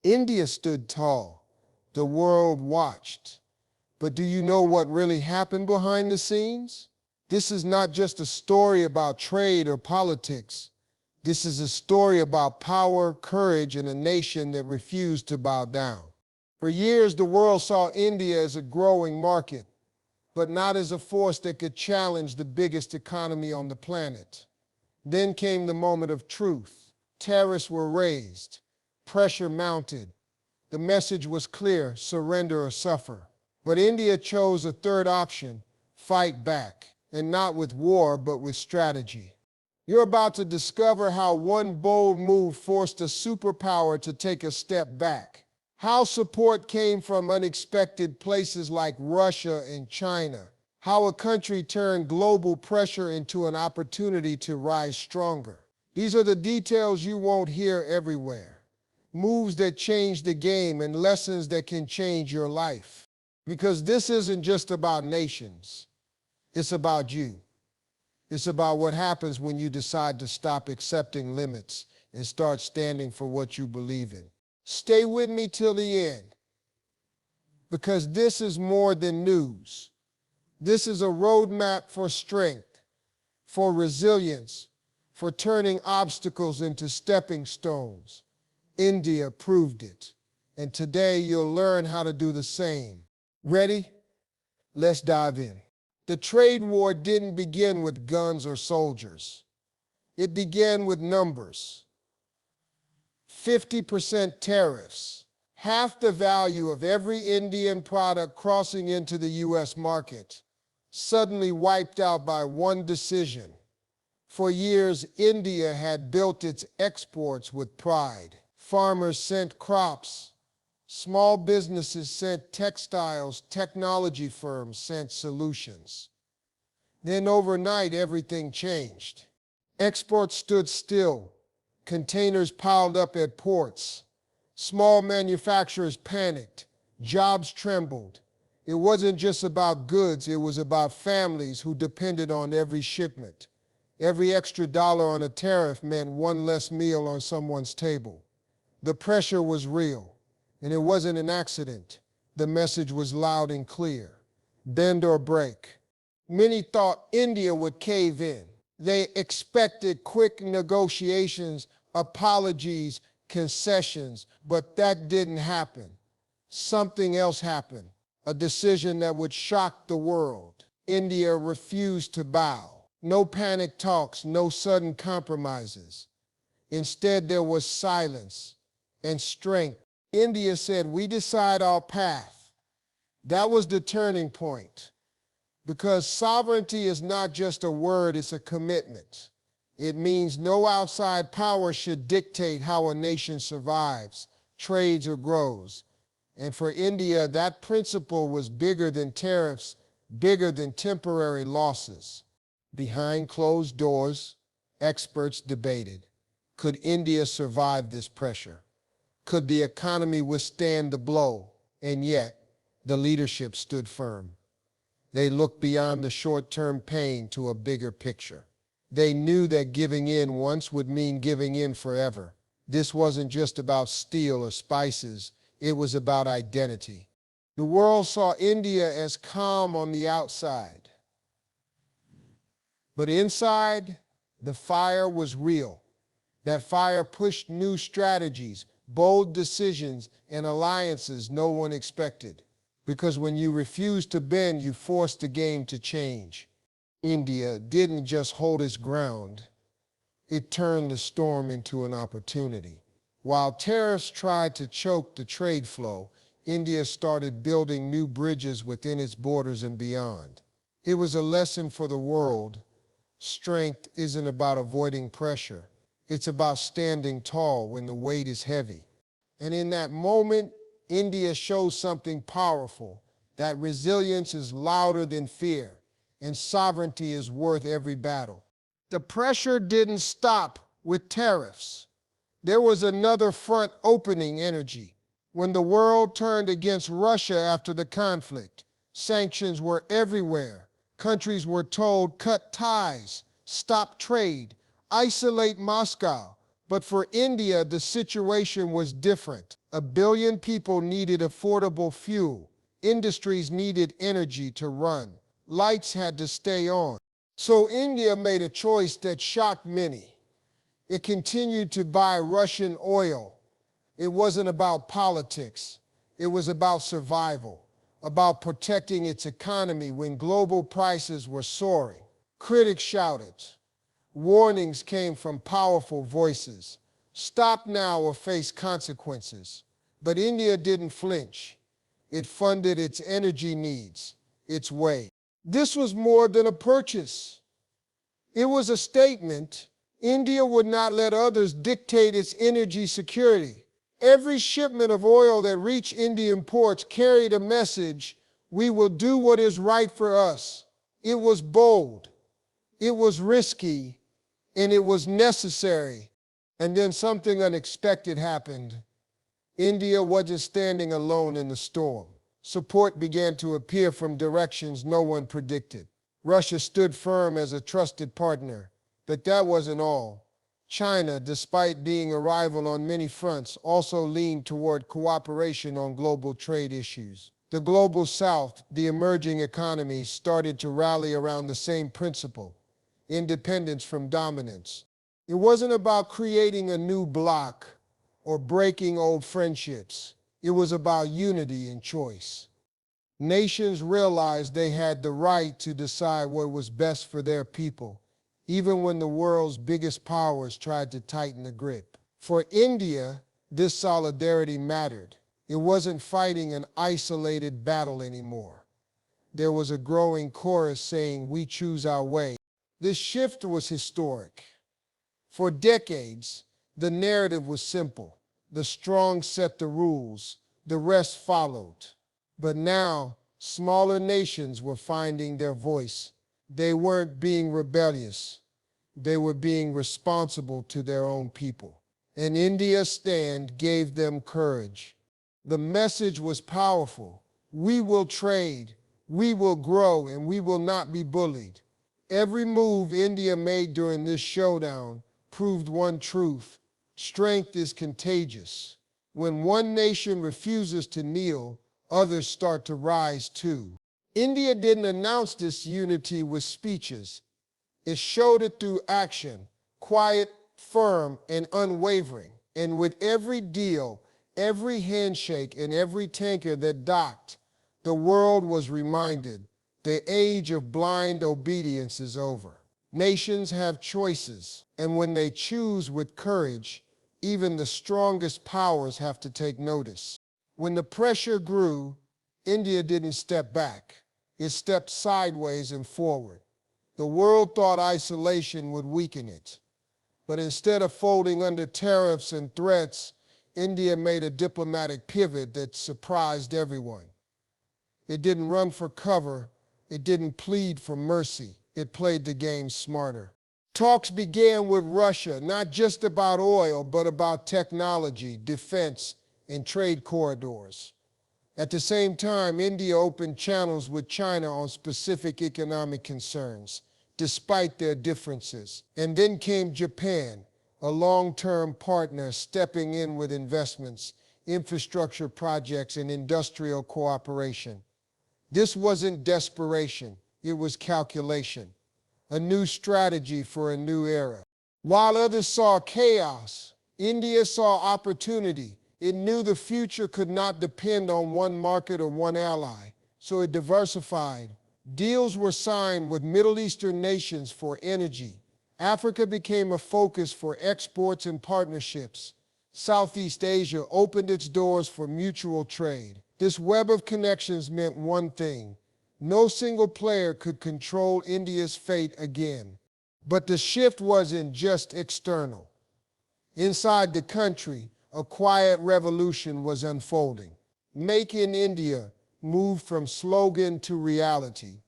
India stood tall. The world watched. But do you know what really happened behind the scenes? This is not just a story about trade or politics. This is a story about power, courage, and a nation that refused to bow down. For years, the world saw India as a growing market, but not as a force that could challenge the biggest economy on the planet. Then came the moment of truth. Tariffs were raised, pressure mounted. The message was clear: surrender or suffer. But India chose a third option: fight back, and not with war, but with strategy. You're about to discover how one bold move forced a superpower to take a step back, how support came from unexpected places like Russia and China, how a country turned global pressure into an opportunity to rise stronger. These are the details you won't hear everywhere. Moves that change the game and lessons that can change your life. Because this isn't just about nations, it's about you. It's about what happens when you decide to stop accepting limits and start standing for what you believe in. Stay with me till the end, because this is more than news. This is a roadmap for strength, for resilience, for turning obstacles into stepping stones. India proved it, and today you'll learn how to do the same. Ready? Let's dive in. The trade war didn't begin with guns or soldiers. It began with numbers. 50% tariffs, half the value of every Indian product crossing into the US market, suddenly wiped out by one decision. For years, India had built its exports with pride. Farmers sent crops, small businesses sent textiles, technology firms sent solutions. Then overnight, everything changed. Exports stood still. Containers piled up at ports. Small manufacturers panicked. Jobs trembled. It wasn't just about goods, it was about families who depended on every shipment. Every extra dollar on a tariff meant one less meal on someone's table. The pressure was real, and it wasn't an accident. The message was loud and clear: bend or break. Many thought India would cave in. They expected quick negotiations, apologies, concessions, but that didn't happen. Something else happened, a decision that would shock the world. India refused to bow. No panic talks, no sudden compromises. Instead, there was silence and strength. India said, "We decide our path." That was the turning point. Because sovereignty is not just a word, it's a commitment. It means no outside power should dictate how a nation survives, trades, or grows. And for India, that principle was bigger than tariffs, bigger than temporary losses. Behind closed doors, experts debated: could India survive this pressure? Could the economy withstand the blow? And yet, the leadership stood firm. They looked beyond the short-term pain to a bigger picture. They knew that giving in once would mean giving in forever. This wasn't just about steel or spices, it was about identity. The world saw India as calm on the outside, but inside, the fire was real. That fire pushed new strategies, bold decisions, and alliances no one expected. Because when you refuse to bend, you force the game to change. India didn't just hold its ground, it turned the storm into an opportunity. While tariffs tried to choke the trade flow, India started building new bridges within its borders and beyond. It was a lesson for the world. Strength isn't about avoiding pressure. It's about standing tall when the weight is heavy. And in that moment, India shows something powerful: that resilience is louder than fear, and sovereignty is worth every battle. The pressure didn't stop with tariffs. There was another front opening: energy. When the world turned against Russia after the conflict, sanctions were everywhere. Countries were told, cut ties, stop trade, isolate Moscow. But for India, the situation was different. A billion people needed affordable fuel. Industries needed energy to run. Lights had to stay on. So India made a choice that shocked many. It continued to buy Russian oil. It wasn't about politics. It was about survival, about protecting its economy when global prices were soaring. Critics shouted. Warnings came from powerful voices. Stop now or face consequences. But India didn't flinch. It funded its energy needs its way. This was more than a purchase. It was a statement. India would not let others dictate its energy security. Every shipment of oil that reached Indian ports carried a message: we will do what is right for us. It was bold, it was risky, and it was necessary. And then something unexpected happened. India wasn't standing alone in the storm. Support began to appear from directions no one predicted. Russia stood firm as a trusted partner. But that wasn't all. China, despite being a rival on many fronts, also leaned toward cooperation on global trade issues. The global south, the emerging economies, started to rally around the same principle: independence from dominance. It wasn't about creating a new bloc or breaking old friendships. It was about unity and choice. Nations realized they had the right to decide what was best for their people, even when the world's biggest powers tried to tighten the grip. For India, this solidarity mattered. It wasn't fighting an isolated battle anymore. There was a growing chorus saying, "We choose our way." This shift was historic. For decades, the narrative was simple. The strong set the rules, the rest followed. But now, smaller nations were finding their voice. They weren't being rebellious. They were being responsible to their own people. And India's stand gave them courage. The message was powerful. We will trade, we will grow, and we will not be bullied. Every move India made during this showdown proved one truth: strength is contagious. When one nation refuses to kneel, others start to rise too. India didn't announce this unity with speeches. It showed it through action, quiet, firm, and unwavering. And with every deal, every handshake, and every tanker that docked, the world was reminded the age of blind obedience is over. Nations have choices, and when they choose with courage, even the strongest powers have to take notice. When the pressure grew, India didn't step back. It stepped sideways and forward. The world thought isolation would weaken it. But instead of folding under tariffs and threats, India made a diplomatic pivot that surprised everyone. It didn't run for cover. It didn't plead for mercy. It played the game smarter. Talks began with Russia, not just about oil, but about technology, defense, and trade corridors. At the same time, India opened channels with China on specific economic concerns, despite their differences. And then came Japan, a long-term partner, stepping in with investments, infrastructure projects, and industrial cooperation. This wasn't desperation, it was calculation, a new strategy for a new era. While others saw chaos, India saw opportunity. It knew the future could not depend on one market or one ally, so it diversified. Deals were signed with Middle Eastern nations for energy. Africa became a focus for exports and partnerships. Southeast Asia opened its doors for mutual trade. This web of connections meant one thing: no single player could control India's fate again. But the shift wasn't just external. Inside the country, a quiet revolution was unfolding. Make in India moved from slogan to reality.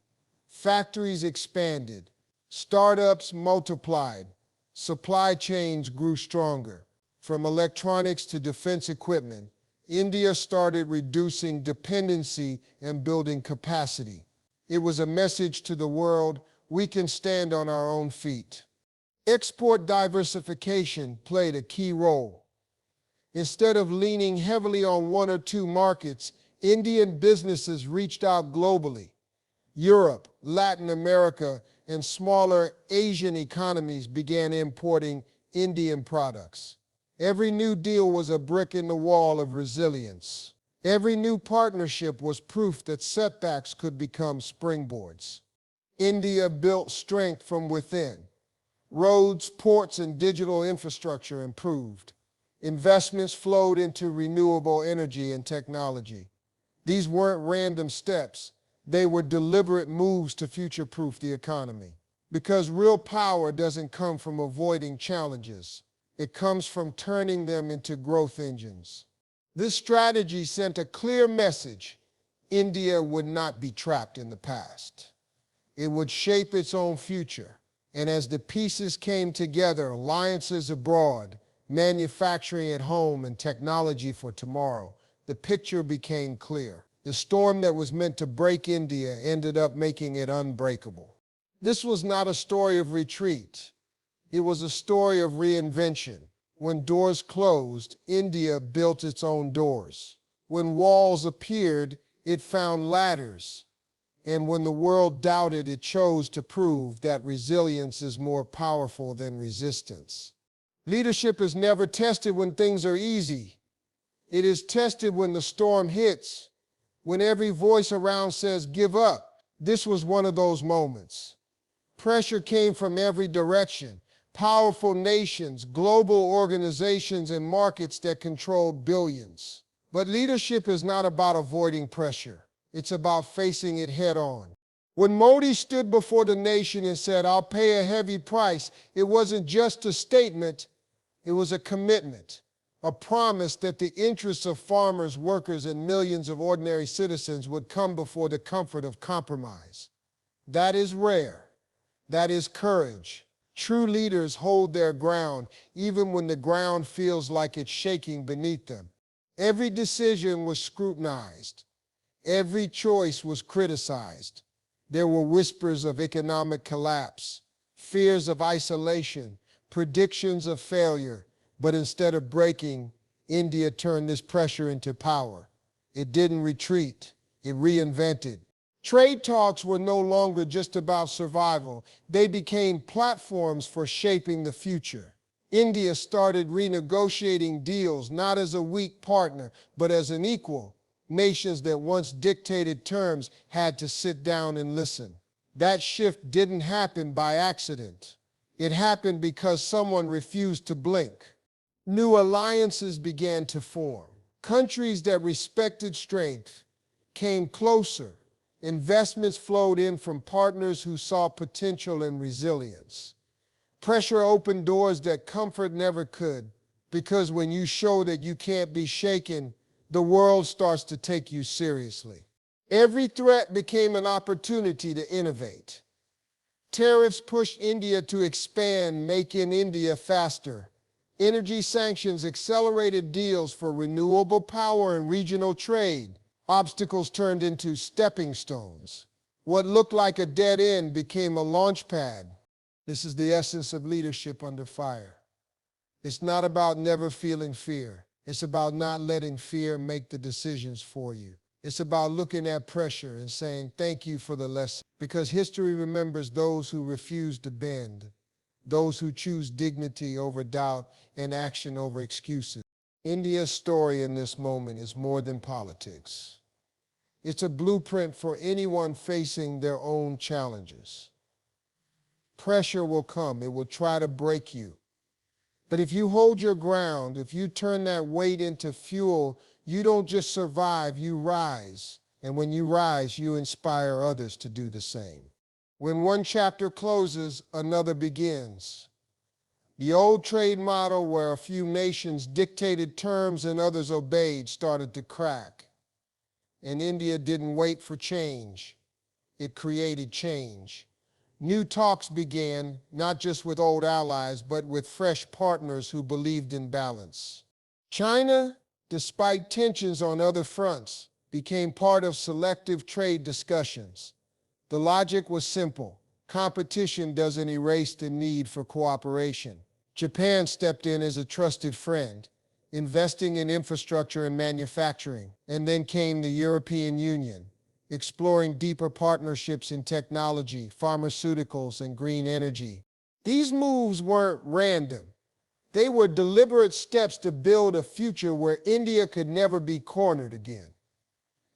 Factories expanded, startups multiplied, supply chains grew stronger. From electronics to defense equipment, India started reducing dependency and building capacity. It was a message to the world: we can stand on our own feet. Export diversification played a key role. Instead of leaning heavily on one or two markets, Indian businesses reached out globally. Europe, Latin America, and smaller Asian economies began importing Indian products. Every new deal was a brick in the wall of resilience. Every new partnership was proof that setbacks could become springboards. India built strength from within. Roads, ports, and digital infrastructure improved. Investments flowed into renewable energy and technology. These weren't random steps. They were deliberate moves to future-proof the economy. Because real power doesn't come from avoiding challenges. It comes from turning them into growth engines. This strategy sent a clear message. India would not be trapped in the past. It would shape its own future. And as the pieces came together, alliances abroad, manufacturing at home, and technology for tomorrow, the picture became clear. The storm that was meant to break India ended up making it unbreakable. This was not a story of retreat. It was a story of reinvention. When doors closed, India built its own doors. When walls appeared, it found ladders. And when the world doubted, it chose to prove that resilience is more powerful than resistance. Leadership is never tested when things are easy. It is tested when the storm hits, when every voice around says, give up. This was one of those moments. Pressure came from every direction. Powerful nations, global organizations, and markets that controlled billions. But leadership is not about avoiding pressure. It's about facing it head on. When Modi stood before the nation and said, I'll pay a heavy price, it wasn't just a statement, it was a commitment, a promise that the interests of farmers, workers, and millions of ordinary citizens would come before the comfort of compromise. That is rare. That is courage. True leaders hold their ground even when the ground feels like it's shaking beneath them. Every decision was scrutinized. Every choice was criticized. There were whispers of economic collapse, fears of isolation, predictions of failure. But instead of breaking, India turned this pressure into power. It didn't retreat. It reinvented. Trade talks were no longer just about survival. They became platforms for shaping the future. India started renegotiating deals not as a weak partner, but as an equal. Nations that once dictated terms had to sit down and listen. That shift didn't happen by accident. It happened because someone refused to blink. New alliances began to form. Countries that respected strength came closer. Investments flowed in from partners who saw potential and resilience. Pressure opened doors that comfort never could, because when you show that you can't be shaken, the world starts to take you seriously. Every threat became an opportunity to innovate. Tariffs pushed India to expand, Make in India faster. Energy sanctions accelerated deals for renewable power and regional trade. Obstacles turned into stepping stones. What looked like a dead end became a launch pad. This is the essence of leadership under fire. It's not about never feeling fear. It's about not letting fear make the decisions for you. It's about looking at pressure and saying, thank you for the lesson. Because history remembers those who refuse to bend, those who choose dignity over doubt and action over excuses. India's story in this moment is more than politics. It's a blueprint for anyone facing their own challenges. Pressure will come. It will try to break you. But if you hold your ground, if you turn that weight into fuel, you don't just survive, you rise. And when you rise, you inspire others to do the same. When one chapter closes, another begins. The old trade model where a few nations dictated terms and others obeyed started to crack. And India didn't wait for change. It created change. New talks began, not just with old allies, but with fresh partners who believed in balance. China, despite tensions on other fronts, became part of selective trade discussions. The logic was simple. competition doesn't erase the need for cooperation. Japan stepped in as a trusted friend, investing in infrastructure and manufacturing. And then came the European Union, exploring deeper partnerships in technology, pharmaceuticals, and green energy. These moves weren't random. They were deliberate steps to build a future where India could never be cornered again.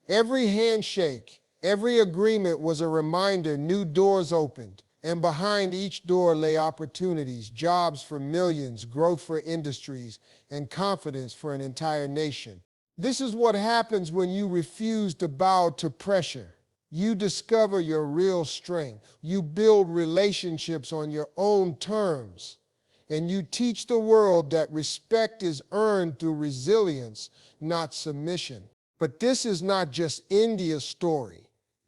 Every handshake, every agreement was a reminder new doors opened, and behind each door lay opportunities, jobs for millions, growth for industries, and confidence for an entire nation. This is what happens when you refuse to bow to pressure. You discover your real strength. You build relationships on your own terms. And you teach the world that respect is earned through resilience, not submission. But this is not just India's story.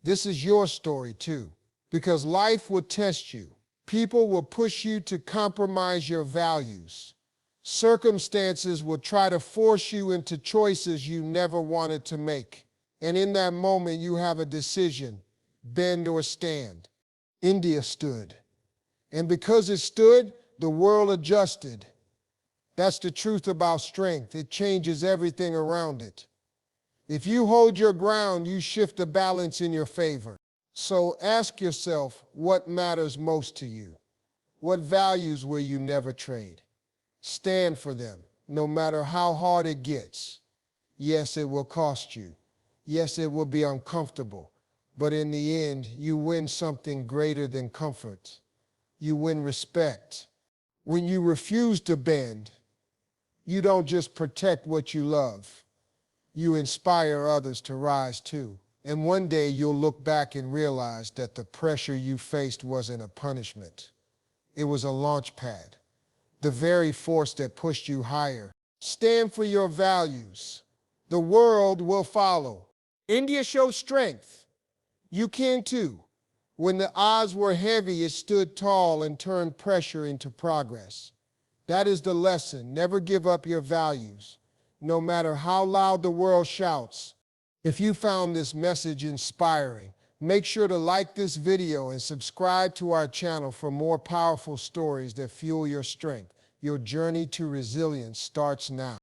This is your story too. Because life will test you. People will push you to compromise your values. Circumstances will try to force you into choices you never wanted to make. And in that moment, you have a decision: bend or stand. India stood. And because it stood, the world adjusted. That's the truth about strength. It changes everything around it. If you hold your ground, you shift the balance in your favor. So ask yourself, what matters most to you? What values will you never trade? Stand for them, no matter how hard it gets. Yes, it will cost you. Yes, it will be uncomfortable. But in the end, you win something greater than comfort. You win respect. When you refuse to bend, you don't just protect what you love. You inspire others to rise too. And one day you'll look back and realize that the pressure you faced wasn't a punishment. It was a launch pad, the very force that pushed you higher. Stand for your values. The world will follow. India showed strength. You can too. When the odds were heavy, it stood tall and turned pressure into progress. That is the lesson. Never give up your values, no matter how loud the world shouts. If you found this message inspiring, make sure to like this video and subscribe to our channel for more powerful stories that fuel your strength. Your journey to resilience starts now.